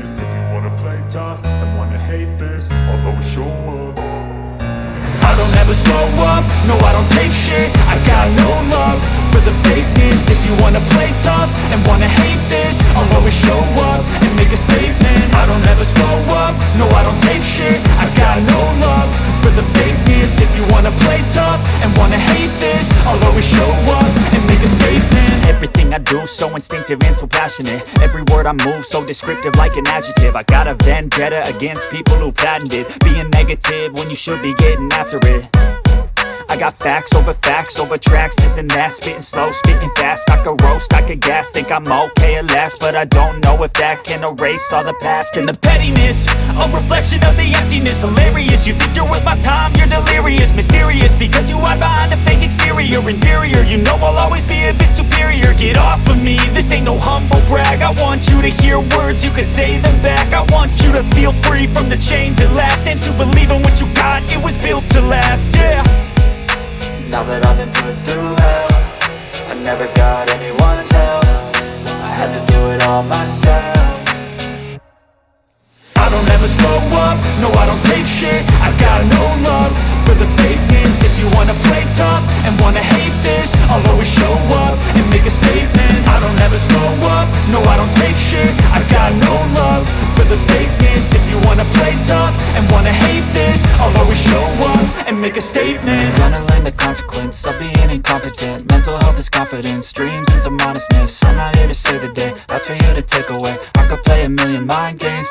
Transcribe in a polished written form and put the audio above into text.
this. If you wanna play tough and wanna hate this, I'll always show up. I don't ever slow up, no I don't take shit. I got no love for the fakeness. If you wanna play tough and wanna hate this, I'll always show up and make a statement. I don't ever slow up, no I don't take shit. I got no love for the fakeness. If you wanna play tough and wanna hate this, I'll always show up and make a statement. Everything I do so instinctive and so passionate. Every word I move so descriptive like an adjective. I got a vendetta against people who patented being negative when you should be getting after it. I got facts over tracks, this and that. Spitting slow, spitting fast. I could roast, I could gas. Think I'm okay at last, but I don't know if that can erase all the past. And the pettiness, a reflection of the emptiness. Hilarious, you think you're worth my time, you're delirious. Mysterious, because you hide behind a fake exterior. Inferior, you know I'll always be a bit superior. Get off of me, this ain't no humble brag. I want you to hear words, you can say them back. I want you to feel free from the chains at last, and to believe in what you got, it was built to last, yeah. Now that I've been put through hell, I never got anyone's help. I had to do it all myself. I don't ever slow up, no I don't take shit. I got no love for the fakeness. If you wanna play tough and wanna hate this, I'll always show up and make a statement. I don't ever slow up, no I don't take shit. I got no love for the fakeness. If you wanna play tough and wanna hate this, I'll always show up and make a statement. Gonna learn the consequence of being incompetent. Mental health is confidence, dreams and some honestness. I'm not here to save the day, that's for you to take away. I could play a million mind games,